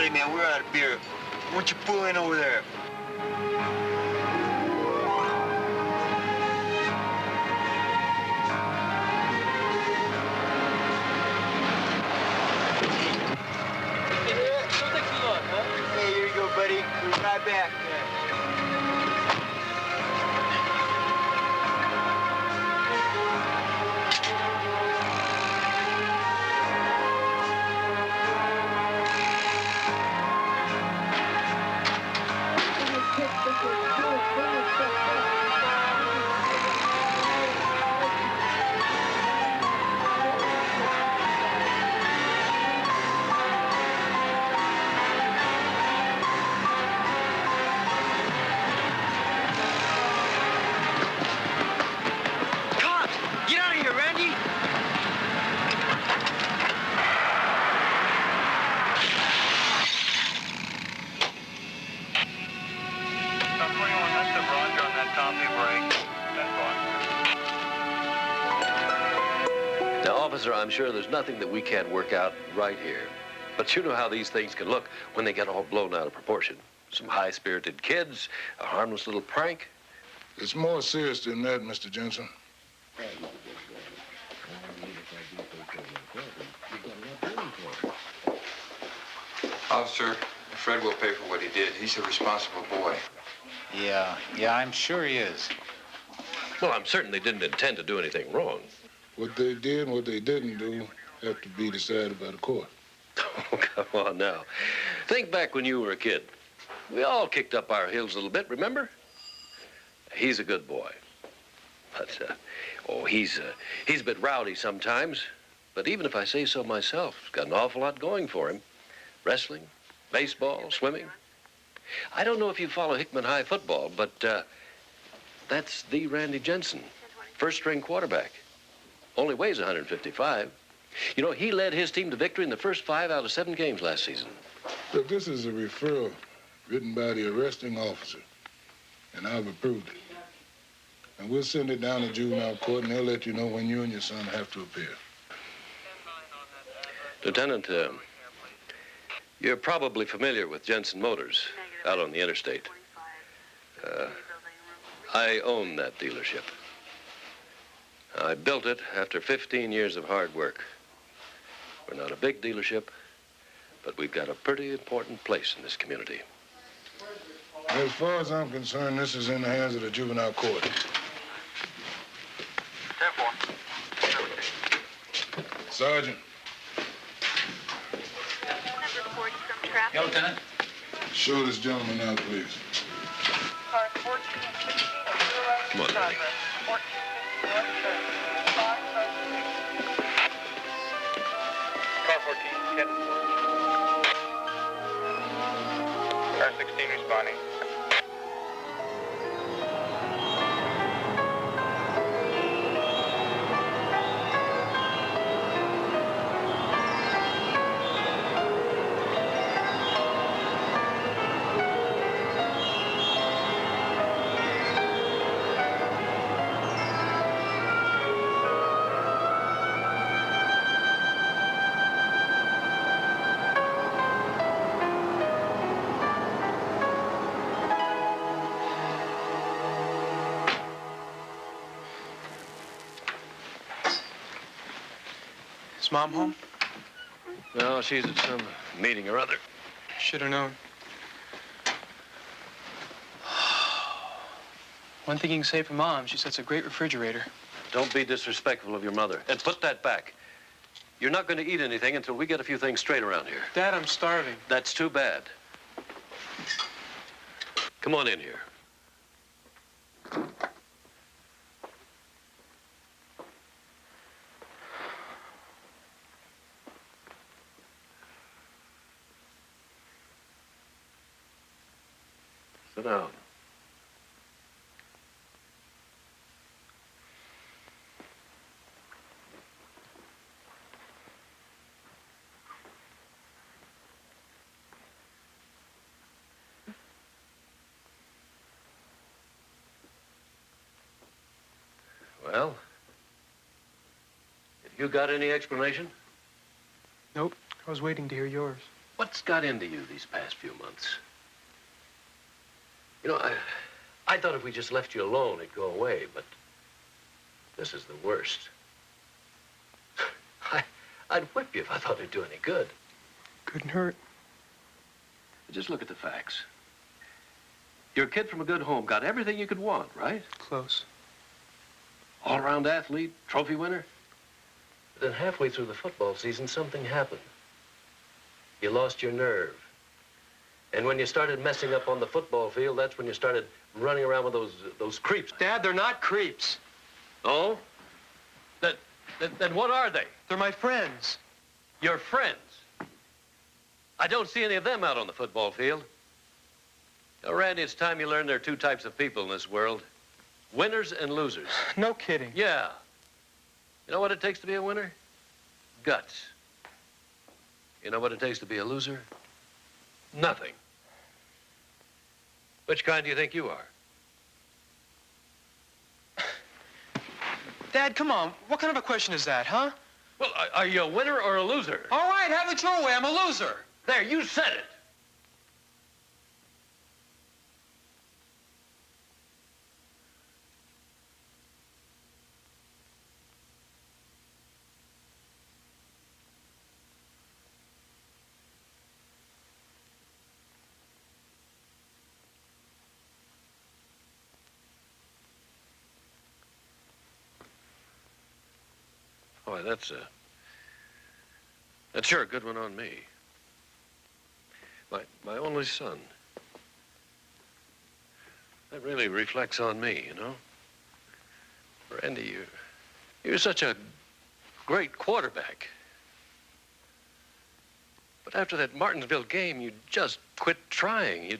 Hey, man, we're out of beer. Why don't you pull in over there? Don't take too long, huh? Hey, here you go, buddy. We'll be right back. Get out of here, Randy! That's the Roger on that copy break. Now, officer, I'm sure there's nothing that we can't work out right here. But you know how these things can look when they get all blown out of proportion. Some high-spirited kids, a harmless little prank. It's more serious than that, Mr. Jensen. Officer, Fred will pay for what he did. He's a responsible boy. Yeah, I'm sure he is. Well, I'm certain they didn't intend to do anything wrong. What they did and what they didn't do have to be decided by the court. Oh, come on now. Think back when you were a kid. We all kicked up our heels a little bit, remember? He's a good boy. But, he's a bit rowdy sometimes. But even if I say so myself, he's got an awful lot going for him. Wrestling, baseball, swimming. I don't know if you follow Hickman High football, but that's the Randy Jensen, first-string quarterback. Only weighs 155. You know, he led his team to victory in the first 5 out of 7 games last season. Look, this is a referral written by the arresting officer, and I've approved it. And we'll send it down to juvenile court, and they'll let you know when you and your son have to appear. Lieutenant, you're probably familiar with Jensen Motors out on the interstate. I own that dealership. I built it after 15 years of hard work. We're not a big dealership, but we've got a pretty important place in this community. As far as I'm concerned, this is in the hands of the juvenile court. 10-4. Sergeant. Yeah, Lieutenant. Show this gentleman out, please. Come on, Randy. Car 14, 10. Car 16 responding. Is Mom home? No, she's at some meeting or other. Should have known. One thing you can say for Mom, she sets a great refrigerator. Don't be disrespectful of your mother. And put that back. You're not going to eat anything until we get a few things straight around here. Dad, I'm starving. That's too bad. Come on in here. Sit down. Well, have you got any explanation? Nope. I was waiting to hear yours. What's got into you these past few months? You know, I thought if we just left you alone, it'd go away, but this is the worst. I'd whip you if I thought it'd do any good. Couldn't hurt. Just look at the facts. You're a kid from a good home, got everything you could want, right? Close. All-around athlete, trophy winner. But then halfway through the football season, something happened. You lost your nerve. And when you started messing up on the football field, that's when you started running around with those creeps. Dad, they're not creeps. Oh? Then what are they? They're my friends. Your friends. I don't see any of them out on the football field. Now, Randy, it's time you learned there are two types of people in this world. Winners and losers. No kidding. Yeah. You know what it takes to be a winner? Guts. You know what it takes to be a loser? Nothing. Which kind do you think you are? Dad, come on. What kind of a question is that, huh? Well, are you a winner or a loser? All right, have it your way. I'm a loser. There, you said it. Boy, that's sure a good one on me. My only son. That really reflects on me, you know? Randy, you're such a great quarterback. But after that Martinsville game, you just quit trying. You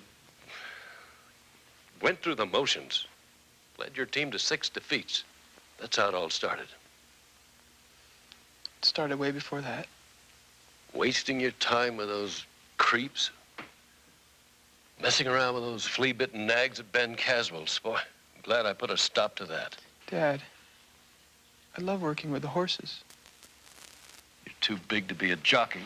went through the motions. Led your team to 6 defeats. That's how it all started. It started way before that. Wasting your time with those creeps. Messing around with those flea-bitten nags at Ben Caswell's. Boy, I'm glad I put a stop to that. Dad, I love working with the horses. You're too big to be a jockey.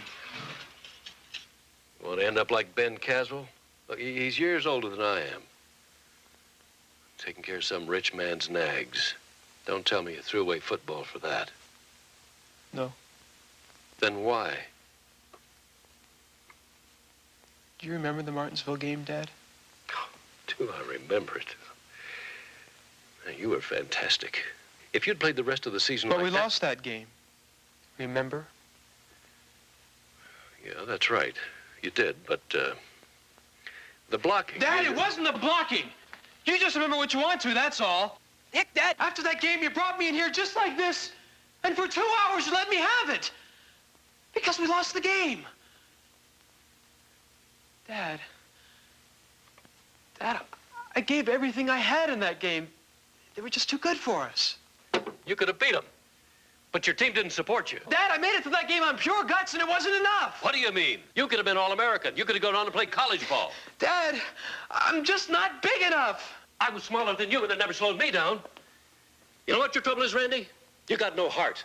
You want to end up like Ben Caswell? Look, he's years older than I am. Taking care of some rich man's nags. Don't tell me you threw away football for that. No. Then why? Do you remember the Martinsville game, Dad? Oh, do I remember it? You were fantastic. If you'd played the rest of the season but like we that... lost that game. Remember? Yeah, that's right. You did, but, the blocking... Dad, it wasn't the blocking! You just remember what you want to, that's all. Nick, Dad, after that game, you brought me in here just like this, and for 2 hours you let me have it. Because we lost the game. Dad, I gave everything I had in that game. They were just too good for us. You could have beat them, but your team didn't support you. Dad, I made it to that game on pure guts, and it wasn't enough. What do you mean? You could have been All-American. You could have gone on to play college ball. Dad, I'm just not big enough. I was smaller than you, and it never slowed me down. You know what your trouble is, Randy? You got no heart.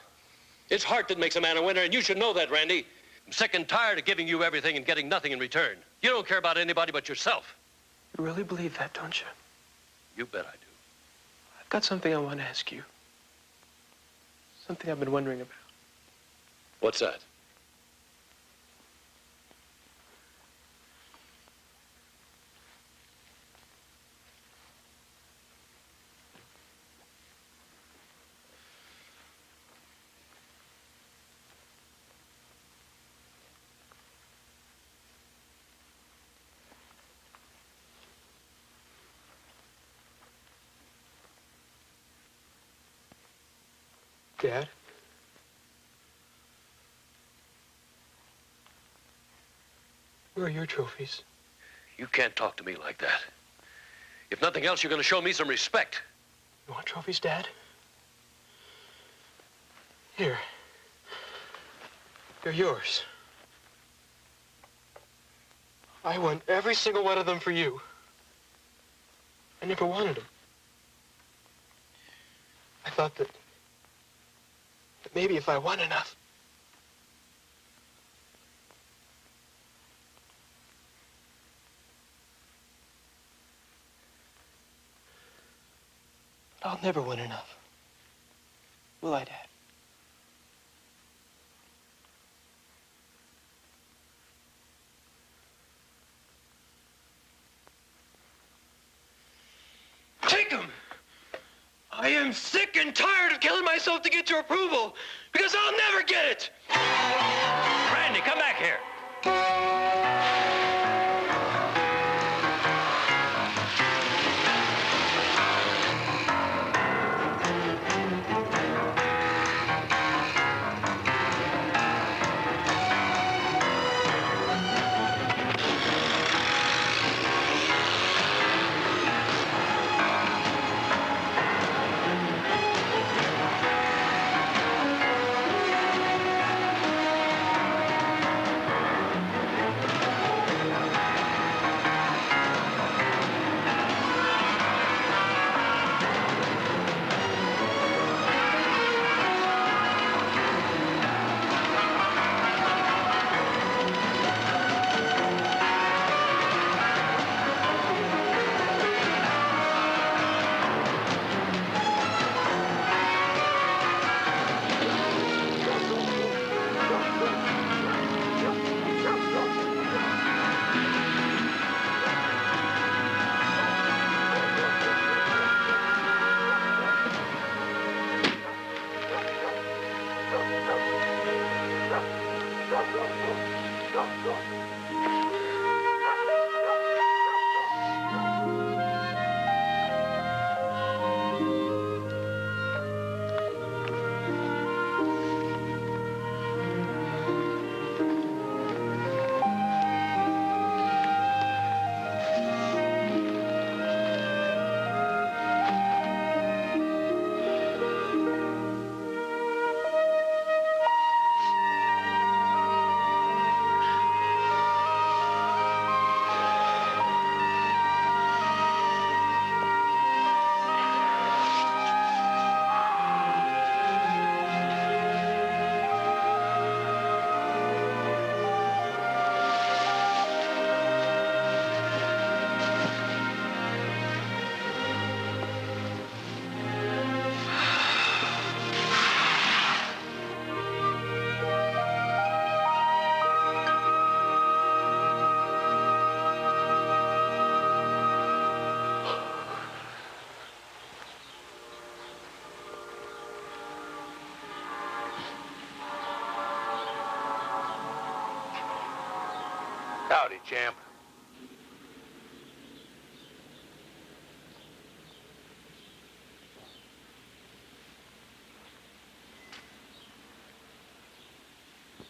It's heart that makes a man a winner, and you should know that, Randy. I'm sick and tired of giving you everything and getting nothing in return. You don't care about anybody but yourself. You really believe that, don't you? You bet I do. I've got something I want to ask you. Something I've been wondering about. What's that? Dad? Where are your trophies? You can't talk to me like that. If nothing else, you're going to show me some respect. You want trophies, Dad? Here. They're yours. I won every single one of them for you. I never wanted them. I thought that maybe if I won enough, I'll never win enough. Will I, Dad? Take him! I am sick and tired of killing myself to get your approval, because I'll never get it! Randy, come back here. Howdy, champ.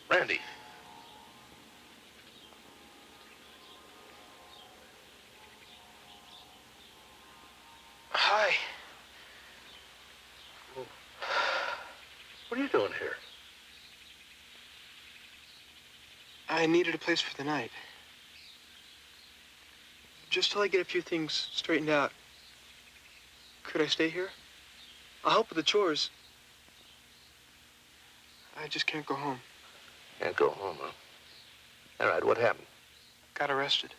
Randy. Hi. What are you doing here? I needed a place for the night. Just till I get a few things straightened out. Could I stay here? I'll help with the chores. I just can't go home. Can't go home, huh? All right, what happened? Got arrested.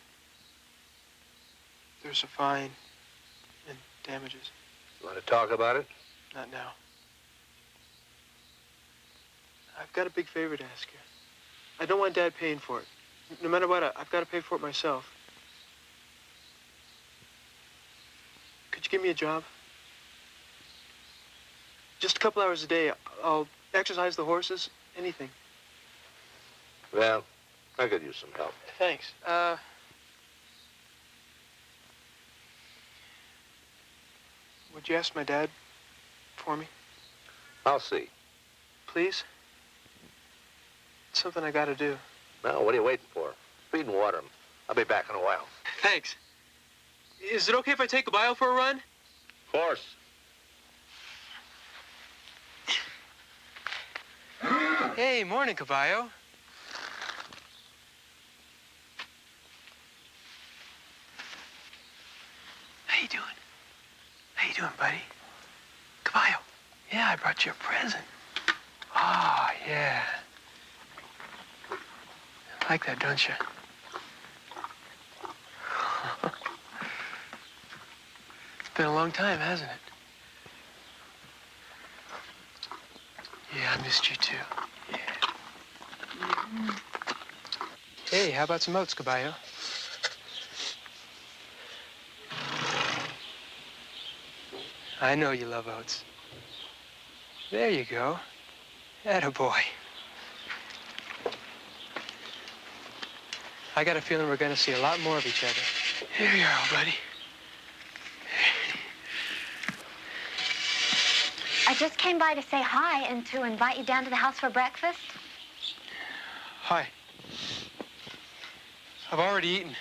There's a fine and damages. You want to talk about it? Not now. I've got a big favor to ask you. I don't want Dad paying for it. No matter what, I've got to pay for it myself. Could you give me a job? Just a couple hours a day. I'll exercise the horses, anything. Well, I could use some help. Thanks. Would you ask my dad for me, I'll see. please? It's something I gotta do. Now, what are you waiting for? Feed and water him. I'll be back in a while. Thanks. Is it okay if I take Caballo for a run? Of course. Hey, morning, Caballo. How you doing? How you doing, buddy? Caballo. Yeah, I brought you a present. Oh, yeah. Like that, don't you? It's been a long time, hasn't it? Yeah, I missed you too. Yeah. Hey, how about some oats, Caballo? I know you love oats. There you go. Attaboy. I got a feeling we're gonna see a lot more of each other. Here you are, buddy. I just came by to say hi and to invite you down to the house for breakfast. Hi. I've already eaten.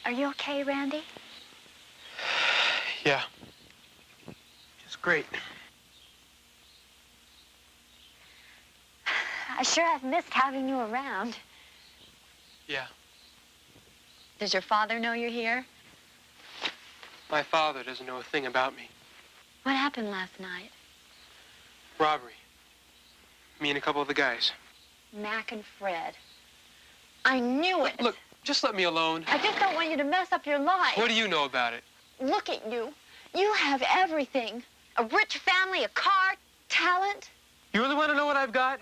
Are you okay, Randy? Yeah. Just great. I sure have missed having you around. Yeah. Does your father know you're here? My father doesn't know a thing about me. What happened last night? Robbery. Me and a couple of the guys. Mac and Fred. I knew it. Look, just let me alone. I just don't want you to mess up your life. What do you know about it? Look at you. You have everything. A rich family, a car, talent. You really want to know what I've got?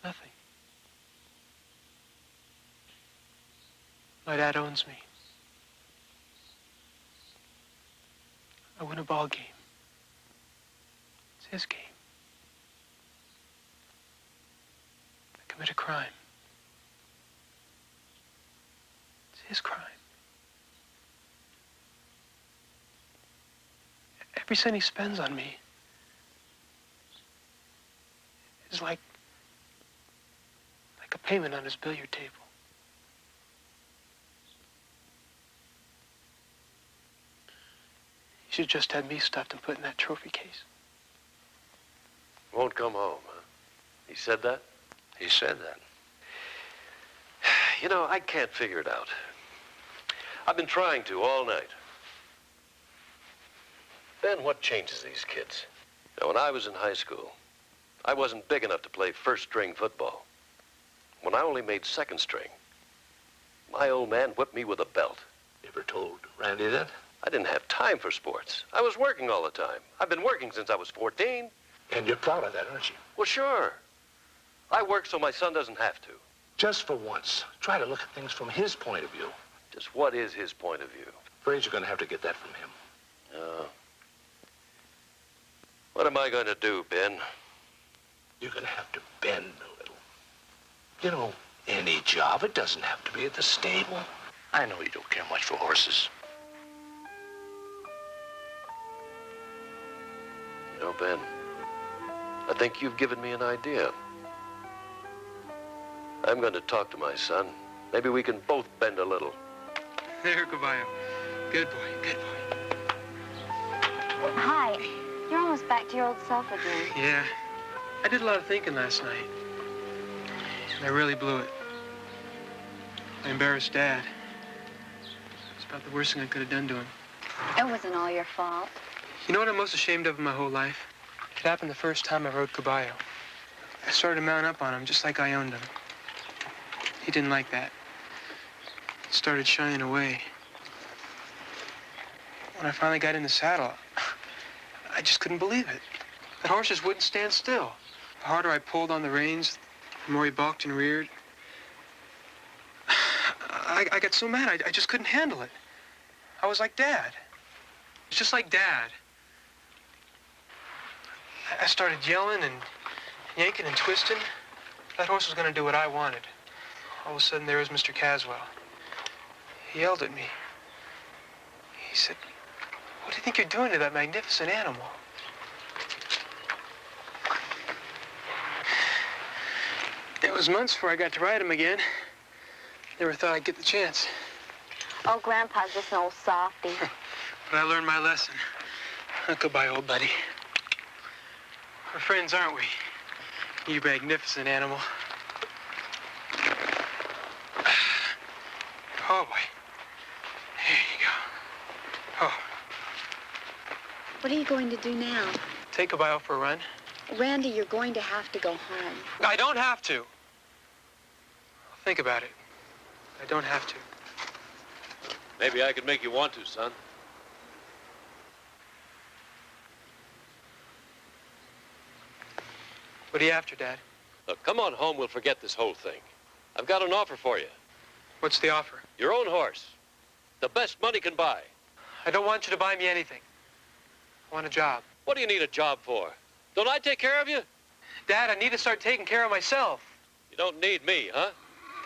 Nothing. My dad owns me. I win a ball game. It's his game. I commit a crime. It's his crime. Every cent he spends on me is like a payment on his billiard table. He should just have me stuffed and put in that trophy case. Won't come home, huh? He said that? He said that. You know, I can't figure it out. I've been trying to all night. Ben, what changes these kids? Now, when I was in high school, I wasn't big enough to play first-string football. When I only made second string, my old man whipped me with a belt. You ever told Randy that? I didn't have time for sports. I was working all the time. I've been working since I was 14. And you're proud of that, aren't you? Well, sure. I work so my son doesn't have to. Just for once, try to look at things from his point of view. Just what is his point of view? Afraid you're going to have to get that from him. What am I going to do, Ben? You're going to have to bend a little. You know, any job, it doesn't have to be at the stable. I know you don't care much for horses. You know, Ben, I think you've given me an idea. I'm going to talk to my son. Maybe we can both bend a little. There, Caballo. Good boy, good boy. Hi. You're almost back to your old self again. Yeah. I did a lot of thinking last night. And I really blew it. I embarrassed Dad. It's about the worst thing I could have done to him. It wasn't all your fault. You know what I'm most ashamed of in my whole life? It happened the first time I rode Caballo. I started to mount up on him just like I owned him. He didn't like that. He started shying away. When I finally got in the saddle, I just couldn't believe it. That horse just wouldn't stand still. The harder I pulled on the reins, the more he balked and reared. I got so mad, I just couldn't handle it. I was like Dad. It's just like Dad. I started yelling and yanking and twisting. That horse was going to do what I wanted. All of a sudden, there was Mr. Caswell. He yelled at me. He said, "What do you think you're doing to that magnificent animal?" It was months before I got to ride him again. Never thought I'd get the chance. Oh, Grandpa's just an old softy. But I learned my lesson. Goodbye, old buddy. We're friends, aren't we? You magnificent animal. Oh, boy. Here you go. Oh. What are you going to do now? Take a bio for a run. Randy, you're going to have to go home. I don't have to. I'll think about it. I don't have to. Maybe I could make you want to, son. What are you after, Dad? Look, come on home. We'll forget this whole thing. I've got an offer for you. What's the offer? Your own horse. The best money can buy. I don't want you to buy me anything. I want a job. What do you need a job for? Don't I take care of you? Dad, I need to start taking care of myself. You don't need me, huh?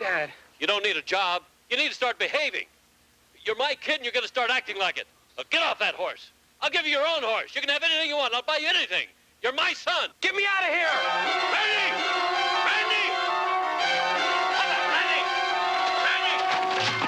Dad. You don't need a job. You need to start behaving. You're my kid and you're going to start acting like it. Now get off that horse. I'll give you your own horse. You can have anything you want. I'll buy you anything. You're my son. Get me out of here! Randy! Randy! Hold on, Randy! Randy!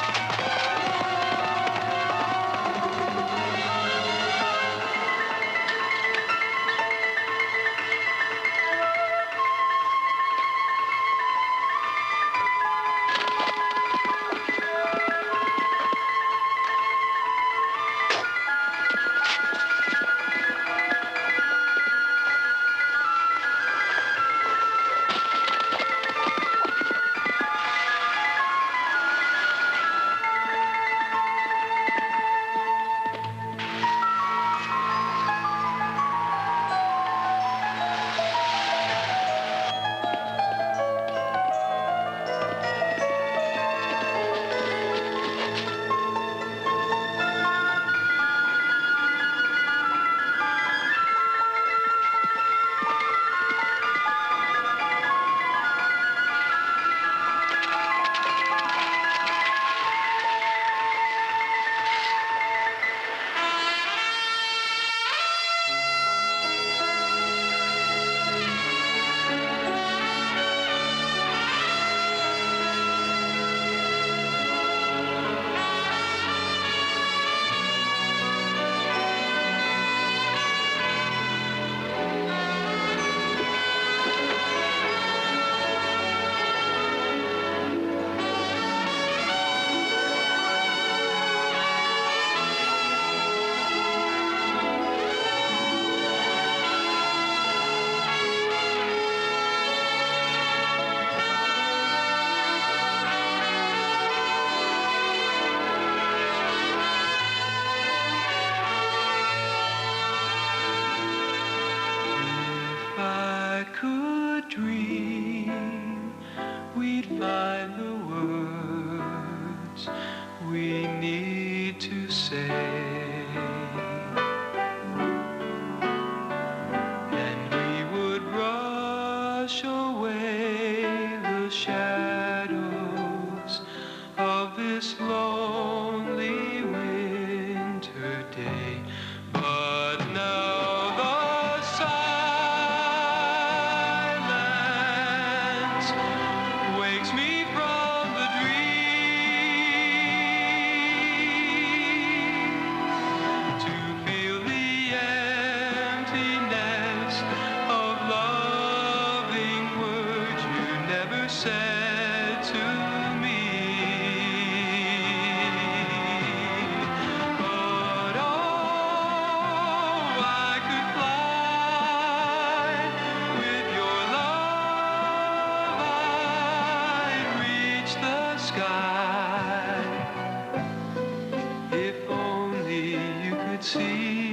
If only you could see